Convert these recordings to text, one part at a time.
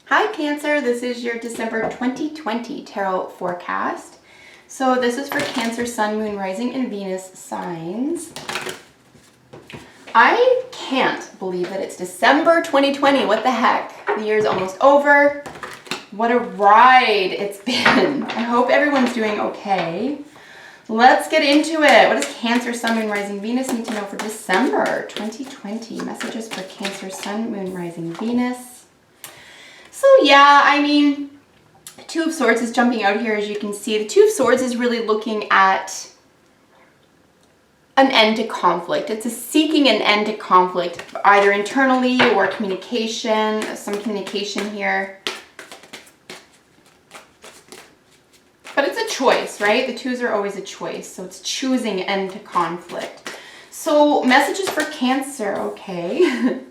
Hi Cancer, this is your December 2020 tarot forecast. So this is for Cancer, Sun, Moon, Rising, and Venus signs. I can't believe that it's December 2020. What the heck? The year's almost over. What a ride it's been. I hope everyone's doing okay. Let's get into it. What does Cancer, Sun, Moon, Rising, Venus need to know for December 2020? Messages for Cancer, Sun, Moon, Rising, Venus. So yeah, I mean, the Two of Swords is jumping out here, as you can see. The Two of Swords is really looking at an end to conflict. It's seeking an end to conflict, either internally or communication, some communication here. But it's a choice, right? The twos are always a choice. So it's choosing end to conflict. So messages for Cancer, okay.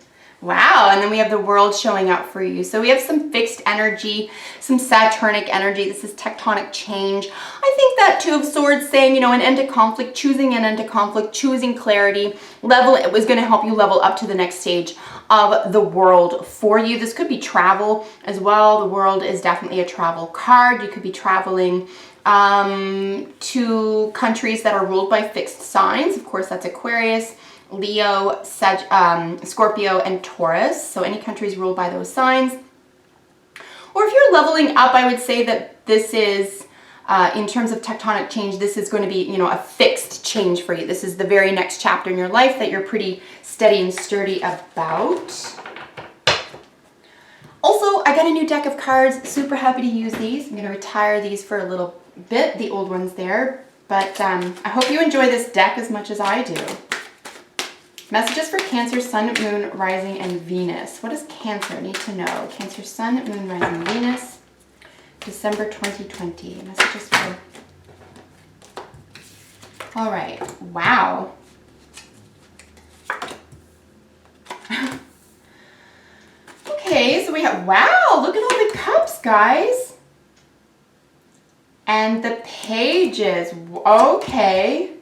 Wow, and then we have the World showing up for you. So we have some fixed energy, some Saturnic energy. This is tectonic change. I think that Two of Swords saying, you know, an end to conflict, choosing an end to conflict, choosing clarity, it was going to help you level up to the next stage of the World for you. This could be travel as well. The World is definitely a travel card. You could be traveling to countries that are ruled by fixed signs. Of course, that's Aquarius, Leo, Scorpio, and Taurus. So any countries ruled by those signs. Or if you're leveling up, I would say that this is, in terms of tectonic change, this is going to be, you know, a fixed change for you. This is the very next chapter in your life that you're pretty steady and sturdy about. Also, I got a new deck of cards. Super happy to use these. I'm going to retire these for a little bit, the old ones there. But I hope you enjoy this deck as much as I do. Messages for Cancer, Sun, Moon, Rising, and Venus. What does Cancer need to know? Cancer, Sun, Moon, Rising, Venus. December 2020. Messages for... All right. Wow. Okay, so we have... Wow, look at all the cups, guys. And the pages. Okay.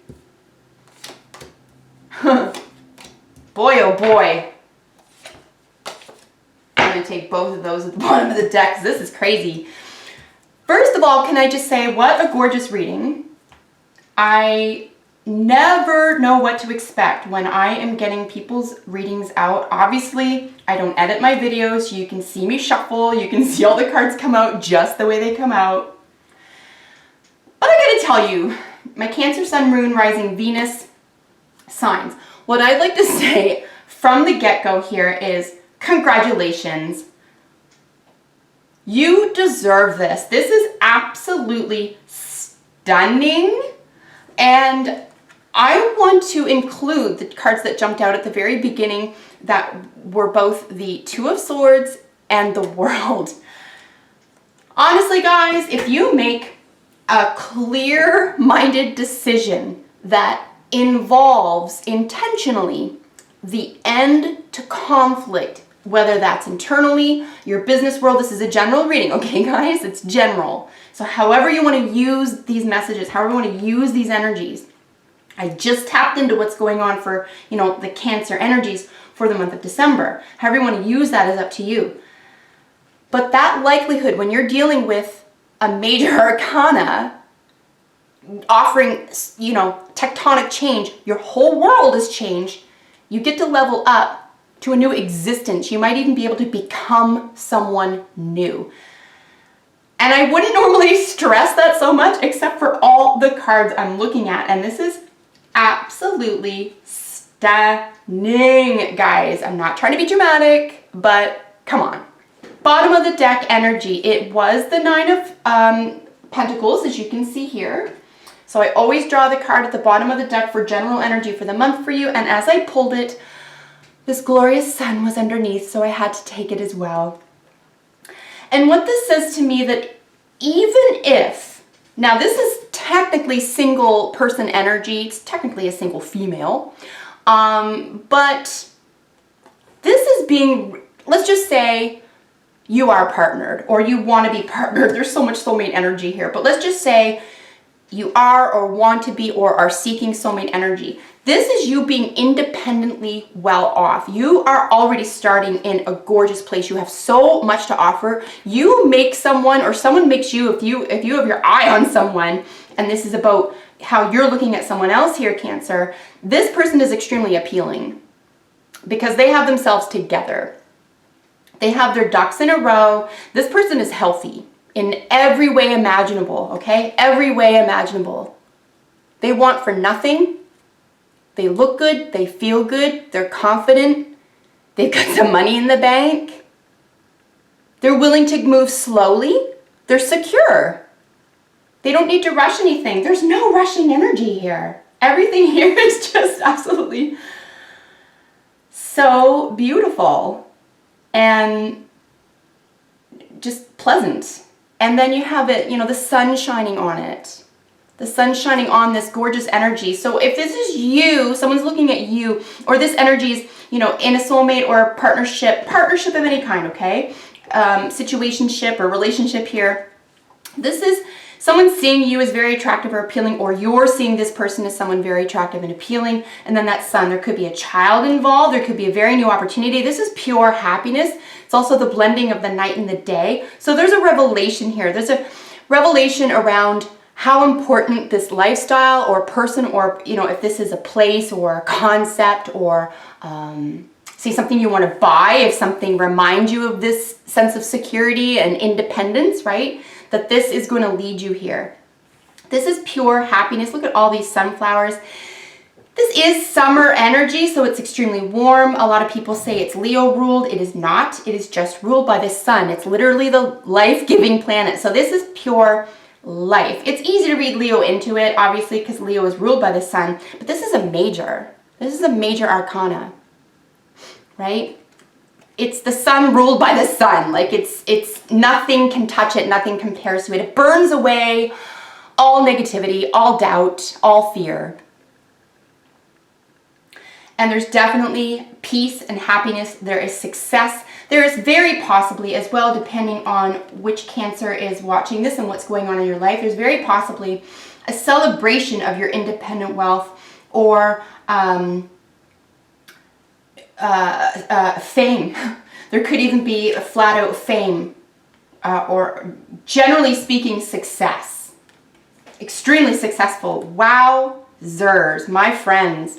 Boy, oh boy. I'm going to take both of those at the bottom of the deck because this is crazy. First of all, can I just say, what a gorgeous reading. I never know what to expect when I am getting people's readings out. Obviously, I don't edit my videos, so you can see me shuffle. You can see all the cards come out just the way they come out. But I got to tell you, my Cancer, Sun, Moon, Rising, Venus signs. What I'd like to say from the get-go here is congratulations. You deserve this. This is absolutely stunning. And I want to include the cards that jumped out at the very beginning that were both the Two of Swords and the World. Honestly, guys, if you make a clear-minded decision that involves intentionally the end to conflict, whether that's internally, your business world. This is a general reading, okay guys? It's general. So however you want to use these messages, however you want to use these energies. I just tapped into what's going on for, you know, the Cancer energies for the month of December. However you want to use that is up to you. But that likelihood when you're dealing with a major arcana offering, you know, tectonic change, your whole world has changed. You get to level up to a new existence. You might even be able to become someone new. And I wouldn't normally stress that so much, except for all the cards I'm looking at. And this is absolutely stunning, guys. I'm not trying to be dramatic, but come on. Bottom of the deck energy. It was the Nine of Pentacles, as you can see here. So I always draw the card at the bottom of the deck for general energy for the month for you. And as I pulled it, this glorious sun was underneath, so I had to take it as well. And what this says to me that even if, now this is technically single person energy, it's technically a single female, but this is being, let's just say you are partnered or you want to be partnered. There's so much soulmate energy here, but let's just say you are or want to be or are seeking soulmate energy. This is you being independently well off. You are already starting in a gorgeous place. You have so much to offer. You make someone, or someone makes you, if you have your eye on someone, and this is about how you're looking at someone else here, Cancer, this person is extremely appealing because they have themselves together. They have their ducks in a row. This person is healthy in every way imaginable, okay? Every way imaginable. They want for nothing. They look good. They feel good. They're confident. They've got some money in the bank. They're willing to move slowly. They're secure. They don't need to rush anything. There's no rushing energy here. Everything here is just absolutely so beautiful and just pleasant. And then you have it, you know, the sun shining on it. The sun shining on this gorgeous energy. So if this is you, someone's looking at you, or this energy is, you know, in a soulmate or a partnership of any kind, okay? Situationship or relationship here. This is someone seeing you as very attractive or appealing, or you're seeing this person as someone very attractive and appealing. And then that sun, there could be a child involved. There could be a very new opportunity. This is pure happiness. It's also the blending of the night and the day. So there's a revelation here. There's a revelation around how important this lifestyle or person, or, you know, if this is a place or a concept, or say something you want to buy, if something reminds you of this sense of security and independence, right? That this is going to lead you here. This is pure happiness. Look at all these sunflowers. This is summer energy, so it's extremely warm. A lot of people say it's Leo ruled. It is not. It is just ruled by the sun. It's literally the life-giving planet. So this is pure life. It's easy to read Leo into it, obviously, because Leo is ruled by the sun. But this is a major. This is a major arcana, right? It's the sun ruled by the sun. Like it's nothing can touch it. Nothing compares to it. It burns away all negativity, all doubt, all fear. And there's definitely peace and happiness. There is success. There is very possibly as well, depending on which Cancer is watching this and what's going on in your life, there's very possibly a celebration of your independent wealth, or fame. There could even be a flat out fame, or generally speaking, success. Extremely successful. Wowzers, my friends.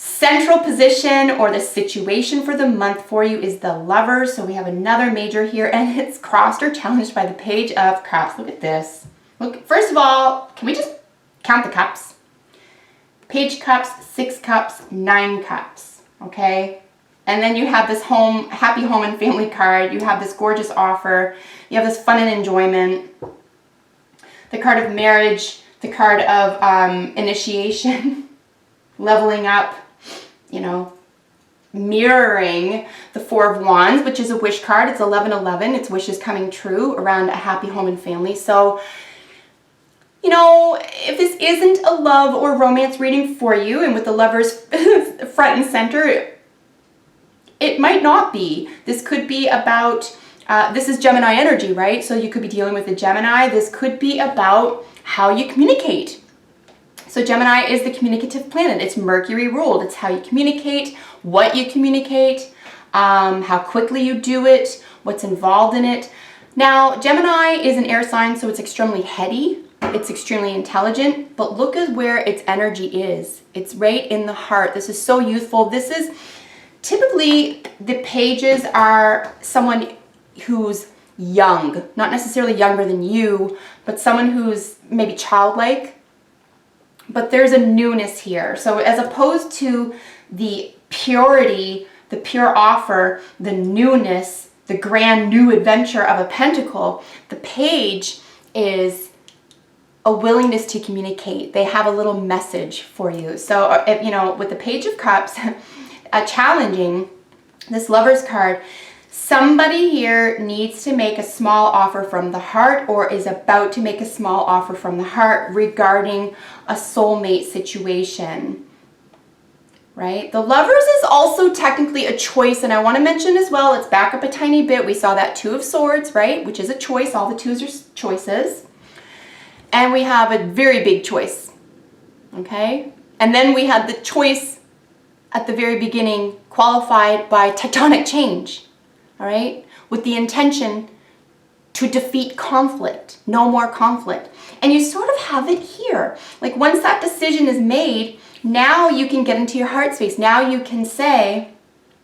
Central position, or the situation for the month for you, is the Lovers. So we have another major here, and it's crossed or challenged by the Page of Cups. Look at this. Look, first of all, can we just count the cups? Page Cups, 6 cups, 9 cups, okay? And then you have this home, happy home and family card. You have this gorgeous offer. You have this fun and enjoyment. The card of marriage, the card of initiation, leveling up, you know, mirroring the Four of Wands, which is a wish card. It's 11/11. It's wishes coming true around a happy home and family. So, you know, if this isn't a love or romance reading for you, and with the Lovers front and center, it might not be. This could be about, this is Gemini energy, right? So you could be dealing with a Gemini. This could be about how you communicate. So Gemini is the communicative planet. It's Mercury ruled. It's how you communicate, what you communicate, how quickly you do it, what's involved in it. Now, Gemini is an air sign, so it's extremely heady. It's extremely intelligent, but look at where its energy is. It's right in the heart. This is so youthful. This is typically, the pages are someone who's young, not necessarily younger than you, but someone who's maybe childlike. But there's a newness here. So as opposed to the purity, the pure offer, the newness, the grand new adventure of a pentacle, the page is a willingness to communicate. They have a little message for you. So, you know, with the Page of Cups, challenging this Lovers card, somebody here needs to make a small offer from the heart, or is about to make a small offer from the heart regarding a soulmate situation, right? The Lovers is also technically a choice, and I want to mention as well, let's back up a tiny bit. We saw that Two of Swords, right? Which is a choice. All the twos are choices. and we have a very big choice, okay? And then we had the choice at the very beginning qualified by tectonic change, all right? With the intention to defeat conflict, no more conflict. And you sort of have it here. Like once that decision is made, now you can get into your heart space. Now you can say,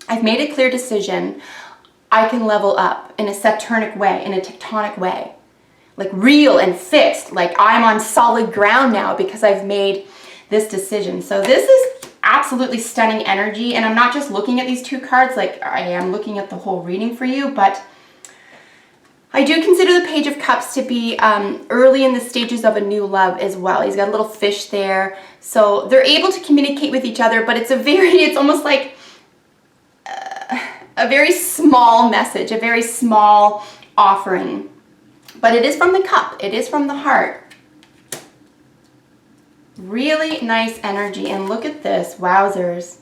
I've made a clear decision. I can level up in a Saturnic way, in a tectonic way. Like real and fixed, like I'm on solid ground now because I've made this decision. So this is absolutely stunning energy. And I'm not just looking at these two cards, like I am looking at the whole reading for you, but I do consider the Page of Cups to be early in the stages of a new love as well. He's got a little fish there. So they're able to communicate with each other, but it's almost like a very small message, a very small offering. But it is from the cup. It is from the heart. Really nice energy. And look at this. Wowzers.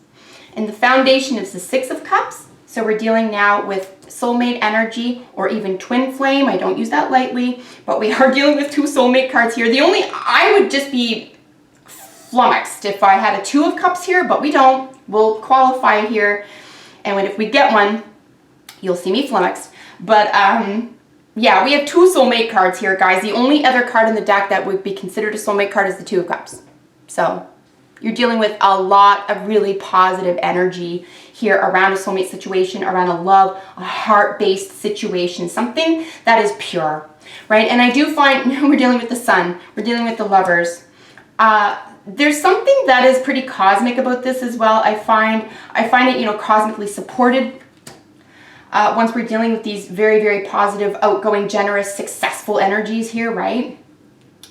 And the foundation is the Six of Cups. So we're dealing now with soulmate energy or even twin flame. I don't use that lightly, but we are dealing with two soulmate cards here. I would just be flummoxed if I had a Two of Cups here, but we don't. We'll qualify here. And if we get one, you'll see me flummoxed. But yeah, we have two soulmate cards here, guys. The only other card in the deck that would be considered a soulmate card is the Two of Cups. So you're dealing with a lot of really positive energy here around a soulmate situation, around a love, a heart-based situation, something that is pure, right? And I do find we're dealing with the Sun, we're dealing with the Lovers. There's something that is pretty cosmic about this as well. I find it, cosmically supported. Once we're dealing with these very, very positive, outgoing, generous, successful energies here, right?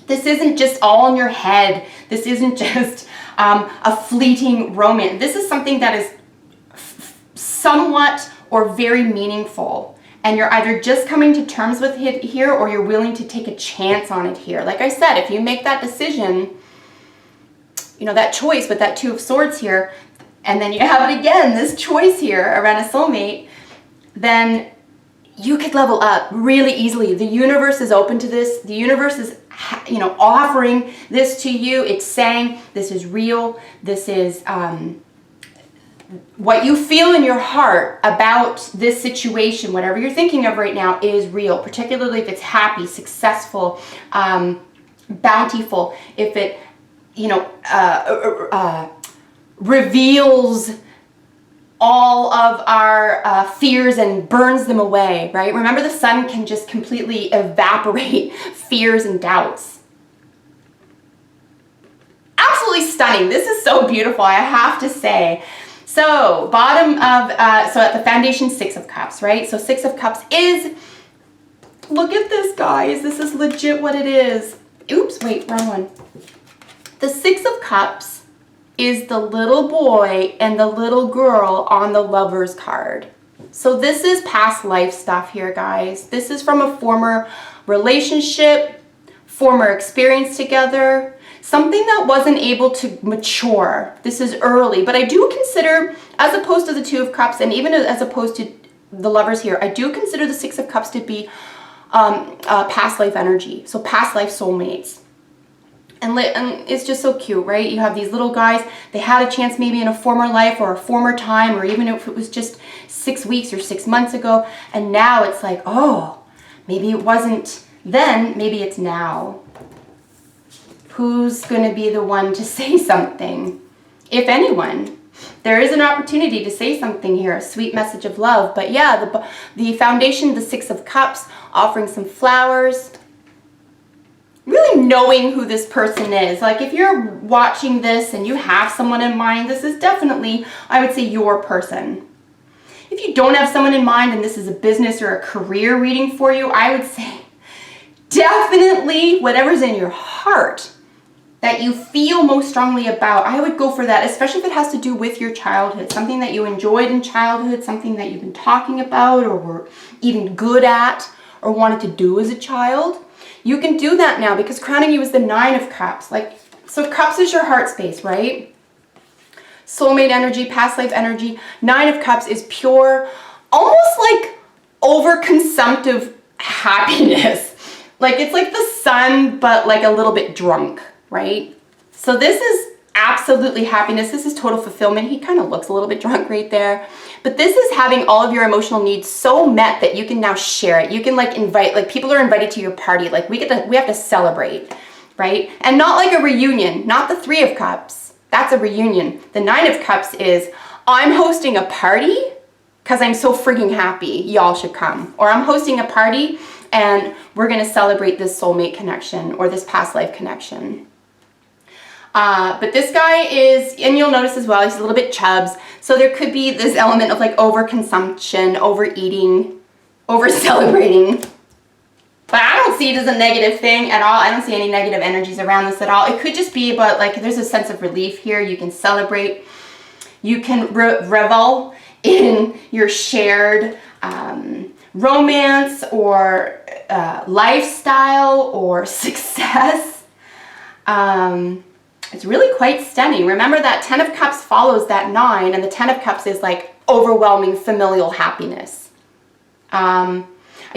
This isn't just all in your head. This isn't just a fleeting romance. This is something that is somewhat or very meaningful. And you're either just coming to terms with it here or you're willing to take a chance on it here. Like I said, if you make that decision, that choice with that Two of Swords here, and then you have it again, this choice here around a soulmate, then you could level up really easily. The universe is open to this. The universe is, offering this to you. It's saying this is real. This is what you feel in your heart about this situation, whatever you're thinking of right now, is real, particularly if it's happy, successful, bountiful, if it, reveals all of our fears and burns them away, right? Remember, the Sun can just completely evaporate fears and doubts. Absolutely stunning. This is so beautiful, I have to say. So so at the foundation, Six of Cups, right? So Six of Cups is, look at this, guys. This is legit what it is. Oops, wait, wrong one. The Six of Cups is the little boy and the little girl on the Lovers card. So this is past life stuff here, guys. This is from a former relationship, former experience together, something that wasn't able to mature. This is early, but I do consider, as opposed to the Two of Cups and even as opposed to the Lovers here, I do consider the Six of Cups to be past life energy. So past life soulmates. And it's just so cute, right? You have these little guys, they had a chance maybe in a former life or a former time, or even if it was just 6 weeks or 6 months ago, and now it's like, oh, maybe it wasn't then, maybe it's now. Who's going to be the one to say something? If anyone. There is an opportunity to say something here, a sweet message of love. But yeah, the foundation, the Six of Cups, offering some flowers, really knowing who this person is. Like if you're watching this and you have someone in mind, this is definitely, I would say, your person. If you don't have someone in mind and this is a business or a career reading for you, I would say definitely whatever's in your heart that you feel most strongly about, I would go for that, especially if it has to do with your childhood, something that you enjoyed in childhood, something that you've been talking about or were even good at or wanted to do as a child. You can do that now because crowning you is the Nine of Cups. So Cups is your heart space, right? Soulmate energy, past life energy. Nine of Cups is pure, almost like overconsumptive happiness. Like it's like the sun, but like a little bit drunk, right? So this is absolutely happiness. This is total fulfillment. He kind of looks a little bit drunk right there. But this is having all of your emotional needs so met that you can now share it. You can like invite, like people are invited to your party. Like we have to celebrate, right? And not like a reunion, not the 3 of Cups. That's a reunion. The 9 of Cups is, I'm hosting a party because I'm so freaking happy. Y'all should come. Or I'm hosting a party and we're going to celebrate this soulmate connection or this past life connection. But this guy is, and you'll notice as well, he's a little bit chubs. So there could be this element of like overconsumption, overeating, over-celebrating. But I don't see it as a negative thing at all. I don't see any negative energies around this at all. It could just be about like, there's a sense of relief here. You can celebrate. You can revel in your shared romance or lifestyle or success. It's really quite stunning. Remember that 10 of Cups follows that 9, and the 10 of Cups is like overwhelming familial happiness. I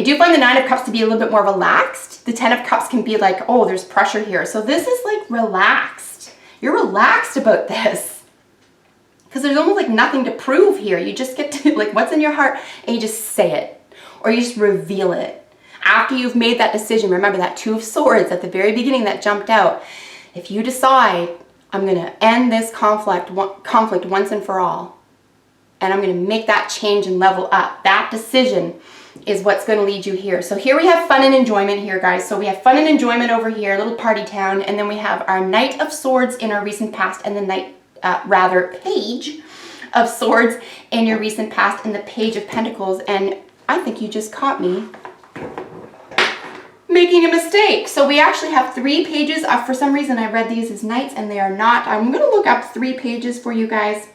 do find the 9 of Cups to be a little bit more relaxed. The 10 of Cups can be like, oh, there's pressure here. So this is like relaxed. You're relaxed about this. Because there's almost like nothing to prove here. You just get to like what's in your heart and you just say it. Or you just reveal it. After you've made that decision, remember that 2 of Swords at the very beginning that jumped out. If you decide, I'm going to end this conflict once and for all, and I'm going to make that change and level up, that decision is what's going to lead you here. So here we have fun and enjoyment here, guys. So we have fun and enjoyment over here, a little party town, and then we have our Knight of Swords in our recent past and the Page of Swords in your recent past and the Page of Pentacles. And I think you just caught me making a mistake. So we actually have 3 pages. For some reason I read these as knights and they are not. I'm going to look up 3 pages for you guys.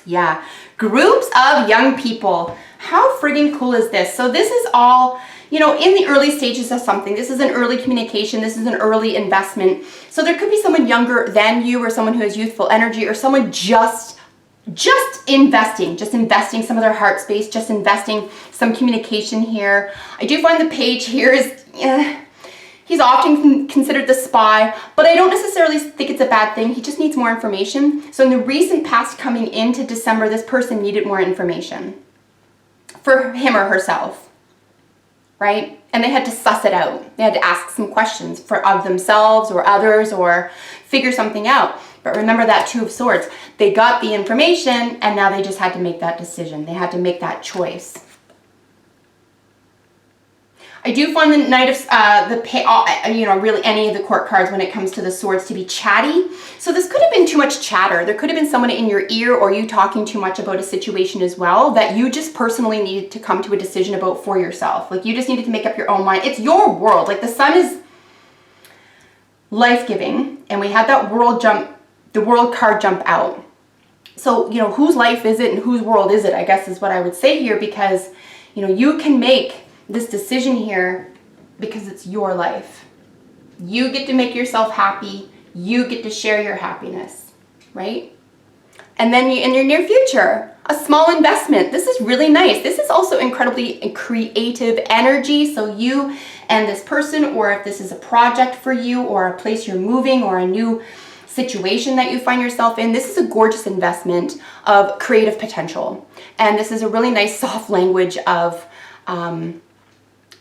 Yeah, groups of young people. How friggin' cool is this? So this is all, you know, in the early stages of something. This is an early communication. This is an early investment. So there could be someone younger than you or someone who has youthful energy or someone just investing some of their heart space, just investing some communication here. I do find the Page here is, he's often considered the spy, but I don't necessarily think it's a bad thing. He just needs more information. So in the recent past coming into December, this person needed more information for him or herself, right? And they had to suss it out. They had to ask some questions of themselves or others or figure something out. But remember that 2 of Swords. They got the information and now they just had to make that decision. They had to make that choice. I do find the Knight of, really any of the court cards when it comes to the Swords to be chatty. So this could have been too much chatter. There could have been someone in your ear or you talking too much about a situation as well that you just personally needed to come to a decision about for yourself. Like you just needed to make up your own mind. It's your world. Like the sun is life-giving and we had that the world card jump out. So, you know, whose life is it and whose world is it, I guess is what I would say here because, you know, you can make this decision here because it's your life. You get to make yourself happy. You get to share your happiness, right? And then in your near future, a small investment. This is really nice. This is also incredibly creative energy. So you and this person, or if this is a project for you or a place you're moving or a new situation that you find yourself in, this is a gorgeous investment of creative potential. And this is a really nice soft language of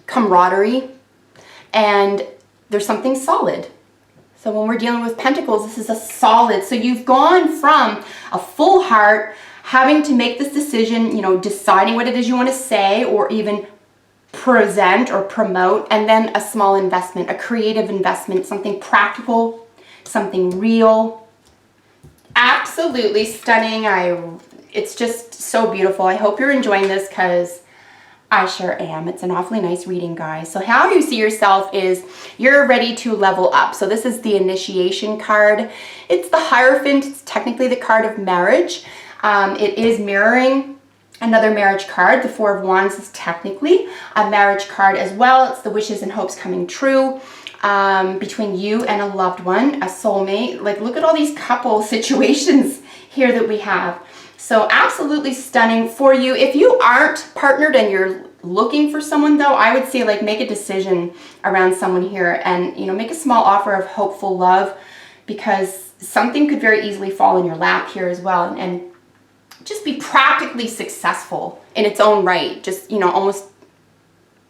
camaraderie, and there's something solid. So when we're dealing with Pentacles, this is a solid. So you've gone from a full heart, having to make this decision, you know, deciding what it is you want to say or even present or promote, and then a small investment, a creative investment, something practical, something real. Absolutely stunning. It's just so beautiful. I hope you're enjoying this because I sure am. It's an awfully nice reading, guys. So how you see yourself is you're ready to level up. So this is the initiation card. It's the Hierophant. It's technically the card of marriage. It is mirroring another marriage card. The 4 of Wands is technically a marriage card as well. It's the wishes and hopes coming true between you and a loved one, a soulmate. Like, look at all these couple situations here that we have. So absolutely stunning for you. If you aren't partnered and you're looking for someone though, I would say like make a decision around someone here and, you know, make a small offer of hopeful love, because something could very easily fall in your lap here as well, and just be practically successful in its own right. Just, you know, almost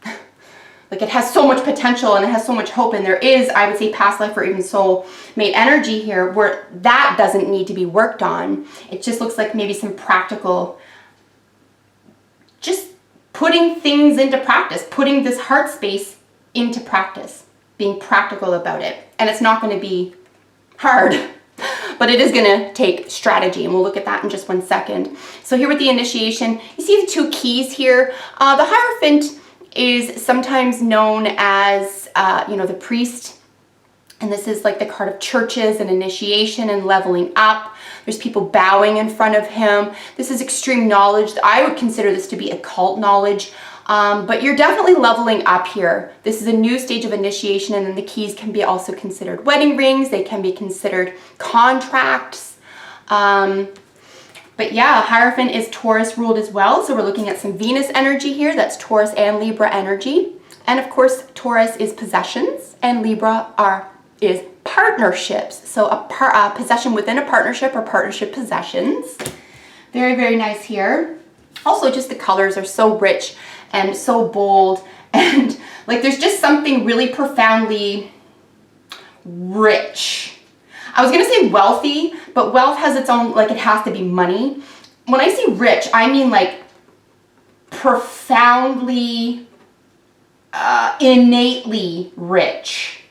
like it has so much potential and it has so much hope, and there is, I would say, past life or even soulmate energy here where that doesn't need to be worked on. It just looks like maybe some practical, just putting things into practice, putting this heart space into practice, being practical about it. And it's not going to be hard, but it is going to take strategy, and we'll look at that in just one second. So here with the initiation, you see the 2 keys here. The Hierophant is sometimes known as, you know, the priest, and this is like the card of churches and initiation and leveling up. There's people bowing in front of him. This is extreme knowledge. I would consider this to be occult knowledge. But you're definitely leveling up here. This is a new stage of initiation, and then the keys can be also considered wedding rings. They can be considered contracts. But yeah, Hierophant is Taurus ruled as well. So we're looking at some Venus energy here. That's Taurus and Libra energy. And of course, Taurus is possessions and Libra is partnerships. So a possession within a partnership or partnership possessions. Very, very nice here. Also, just the colors are so rich and so bold, and like there's just something really profoundly rich. I was gonna say wealthy, but wealth has its own, like it has to be money. When I say rich, I mean like profoundly, innately rich.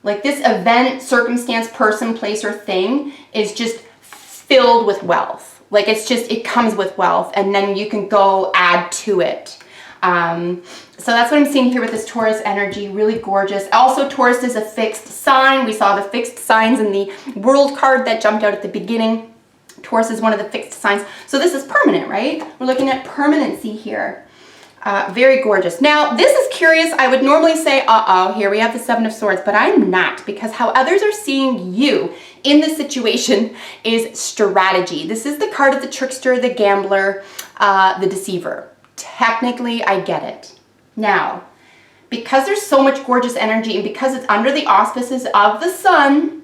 Like this event, circumstance, person, place, or thing is just filled with wealth. Like it's just, it comes with wealth, and then you can go add to it. So that's what I'm seeing here with this Taurus energy, really gorgeous. Also, Taurus is a fixed sign. We saw the fixed signs in the World card that jumped out at the beginning. Taurus is one of the fixed signs. So this is permanent, right? We're looking at permanency here. Very gorgeous. Now, this is curious. I would normally say, here we have the 7 of Swords, but I'm not, because how others are seeing you in this situation is strategy. This is the card of the trickster, the gambler, the deceiver. Technically, I get it. Now, because there's so much gorgeous energy and because it's under the auspices of the sun,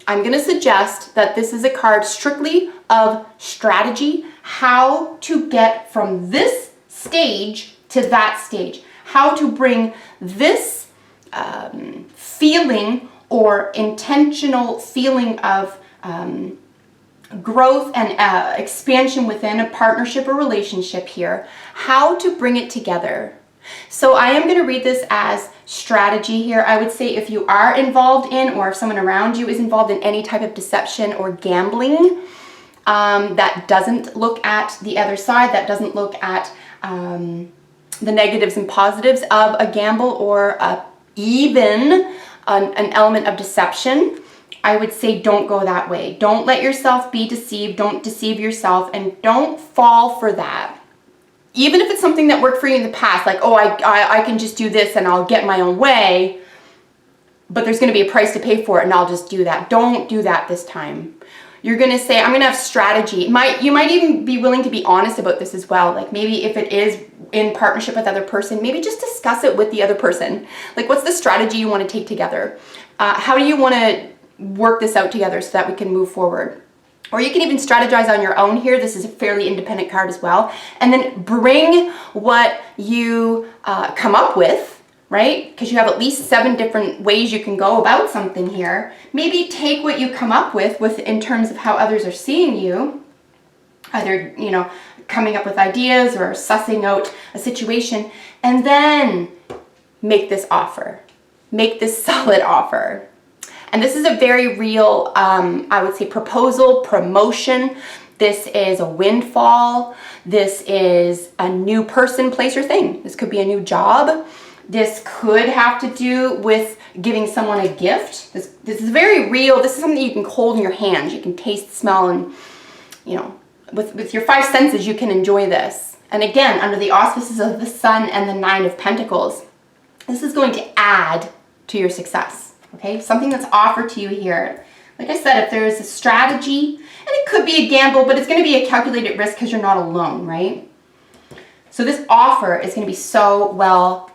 I'm going to suggest that this is a card strictly of strategy, how to get from this stage to that stage, how to bring this feeling or intentional feeling of growth and expansion within a partnership or relationship here, how to bring it together. So I am going to read this as strategy here. I would say if you are involved in, or if someone around you is involved in any type of deception or gambling, that doesn't look at the other side, that doesn't look at the negatives and positives of a gamble or even an element of deception, I would say don't go that way. Don't let yourself be deceived. Don't deceive yourself, and don't fall for that. Even if it's something that worked for you in the past, like, oh, I can just do this and I'll get my own way, but there's going to be a price to pay for it and I'll just do that. Don't do that this time. You're going to say, I'm going to have strategy. You might even be willing to be honest about this as well. Like maybe if it is in partnership with other person, maybe just discuss it with the other person. Like what's the strategy you want to take together? How do you want to work this out together so that we can move forward? Or you can even strategize on your own here. This is a fairly independent card as well. And then bring what you come up with, right? Because you have at least 7 different ways you can go about something here. Maybe take what you come up with in terms of how others are seeing you, either, you know, coming up with ideas or sussing out a situation, and then make this offer. Make this solid offer. And this is a very real, I would say, proposal, promotion. This is a windfall. This is a new person, place, or thing. This could be a new job. This could have to do with giving someone a gift. This is very real. This is something you can hold in your hands. You can taste, smell, and, you know, with your 5 senses, you can enjoy this. And again, under the auspices of the Sun and the 9 of Pentacles, this is going to add to your success. Okay, something that's offered to you here. Like I said, if there's a strategy, and it could be a gamble, but it's going to be a calculated risk because you're not alone, right? So this offer is going to be so well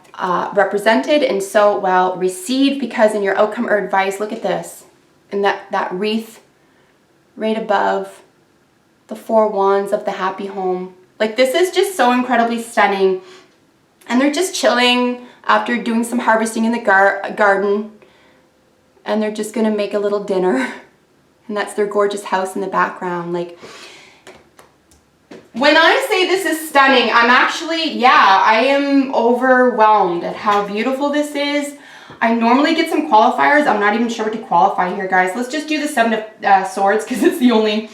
represented and so well received, because in your outcome or advice, look at this. And that wreath right above the 4 wands of the happy home. Like, this is just so incredibly stunning. And they're just chilling after doing some harvesting in the garden. And they're just going to make a little dinner. And that's their gorgeous house in the background. Like, when I say this is stunning, I'm actually, I am overwhelmed at how beautiful this is. I normally get some qualifiers. I'm not even sure what to qualify here, guys. Let's just do the 7 of Swords, because it's the only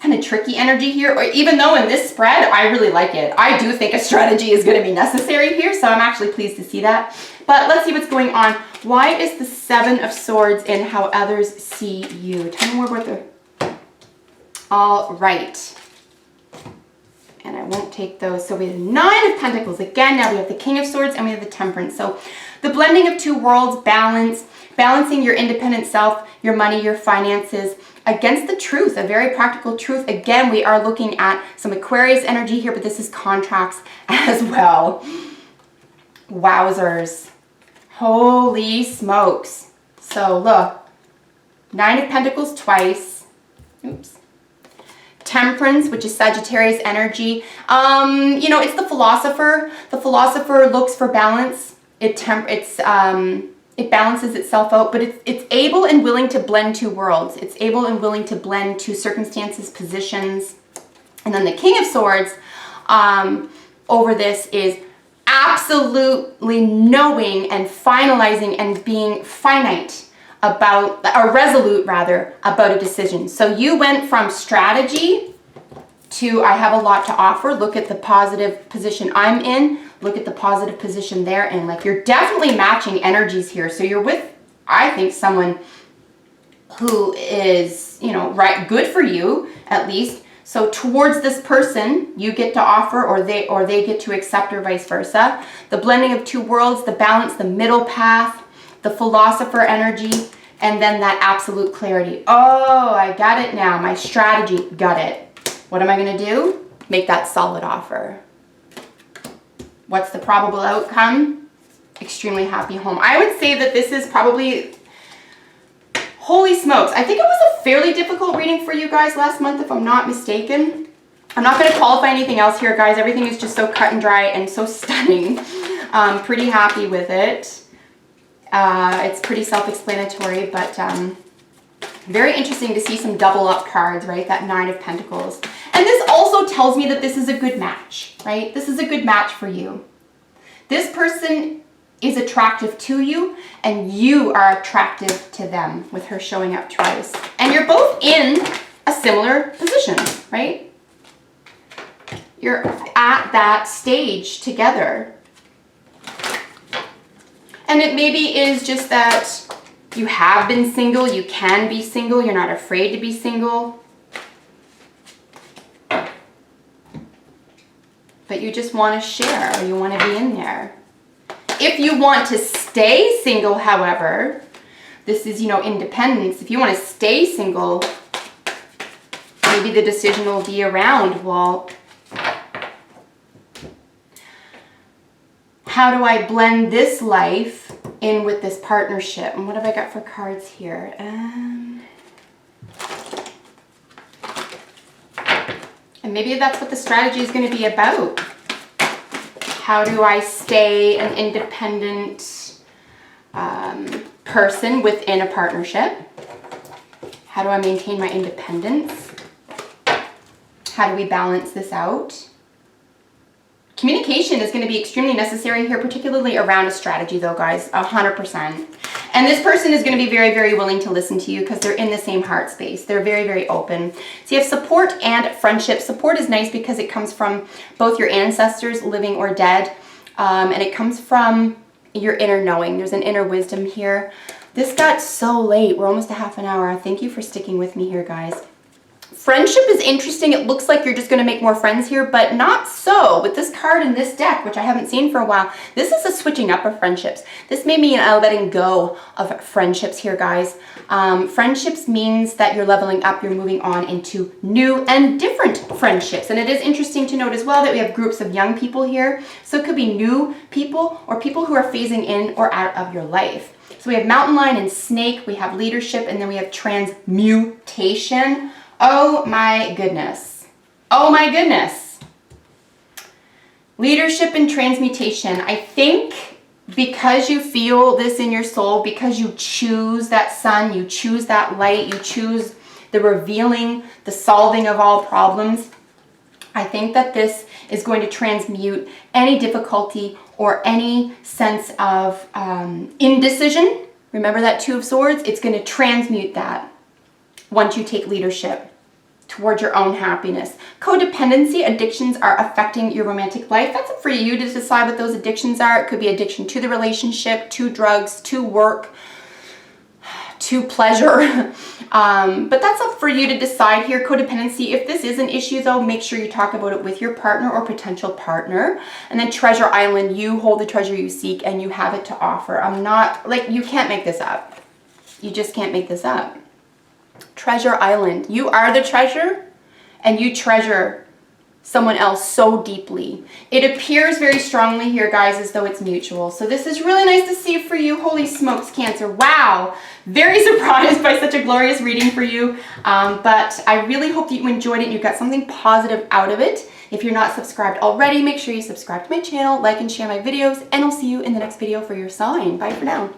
kind of tricky energy here. Or even though in this spread, I really like it. I do think a strategy is going to be necessary here, so I'm actually pleased to see that. But let's see what's going on. Why is the 7 of Swords in how others see you? Tell me more about the... All right. And I won't take those. So we have 9 of Pentacles. Again, now we have the King of Swords and we have the Temperance. So the blending of 2 worlds, balancing your independent self, your money, your finances, against the truth, a very practical truth. Again, we are looking at some Aquarius energy here, but this is contracts as well. Wowzers. Holy smokes. So look, 9 of Pentacles twice. Oops. Temperance, which is Sagittarius energy. You know, it's the philosopher. The philosopher looks for balance. It balances itself out, but it's able and willing to blend 2 worlds. It's able and willing to blend 2 circumstances, positions. And then the King of Swords over this is absolutely knowing and finalizing and being finite about, or resolute rather, about a decision. So you went from strategy to I have a lot to offer. Look at the positive position I'm in. Look at the positive position they're in. Like, you're definitely matching energies here. So you're with, I think, someone who is, you know, right, good for you at least. So towards this person, you get to offer, or they get to accept, or vice versa. The blending of 2 worlds, the balance, the middle path, the philosopher energy, and then that absolute clarity. Oh, I got it now. My strategy, got it. What am I going to do? Make that solid offer. What's the probable outcome? Extremely happy home. I would say that this is probably, holy smokes, I think it was a fairly difficult reading for you guys last month, if I'm not mistaken. I'm not going to qualify anything else here, guys. Everything is just so cut and dry and so stunning. Pretty happy with it. It's pretty self-explanatory, but very interesting to see some double up cards, right? That 9 of Pentacles. And this also tells me that this is a good match, right? This is a good match for you. This person is attractive to you, and you are attractive to them, with her showing up twice. And you're both in a similar position, right? You're at that stage together. And it maybe is just that you have been single, you can be single, you're not afraid to be single. But you just want to share, or you want to be in there. If you want to stay single, however, this is, you know, independence. If you want to stay single, maybe the decision will be around, well, how do I blend this life in with this partnership? And what have I got for cards here? And maybe that's what the strategy is going to be about. How do I stay an independent person within a partnership? How do I maintain my independence? How do we balance this out? Communication is going to be extremely necessary here, particularly around a strategy though, guys, 100%. And this person is going to be very, very willing to listen to you because they're in the same heart space. They're very, very open. So you have support and friendship. Support is nice because it comes from both your ancestors, living or dead, and it comes from your inner knowing. There's an inner wisdom here. This got so late. We're almost a half an hour. Thank you for sticking with me here, guys. Friendship is interesting. It looks like you're just going to make more friends here, but not so. With this card in this deck, which I haven't seen for a while, this is a switching up of friendships. This may mean a letting go of friendships here, guys. Friendships means that you're leveling up, you're moving on into new and different friendships. And it is interesting to note as well that we have groups of young people here. So it could be new people or people who are phasing in or out of your life. So we have mountain lion and snake, we have leadership, and then we have transmutation. Oh my goodness. Oh my goodness. Leadership and transmutation. I think because you feel this in your soul, because you choose that sun, you choose that light, you choose the revealing, the solving of all problems, I think that this is going to transmute any difficulty or any sense of indecision. Remember that Two of Swords? It's going to transmute that once you take leadership towards your own happiness. Codependency, addictions are affecting your romantic life. That's up for you to decide what those addictions are. It could be addiction to the relationship, to drugs, to work, to pleasure. But that's up for you to decide here. Codependency, if this is an issue though, make sure you talk about it with your partner or potential partner. And then treasure island, you hold the treasure you seek and you have it to offer. I'm not, like, you can't make this up. You just can't make this up. Treasure island, you are the treasure and you treasure someone else so deeply. It appears very strongly here, guys, as though it's mutual. So this is really nice to see for you. Holy smokes, Cancer. Wow. Very surprised by such a glorious reading for you. But I really hope that you enjoyed it and you got something positive out of it. If you're not subscribed already, make sure you subscribe to my channel, like and share my videos, and I'll see you in the next video for your sign. Bye for now.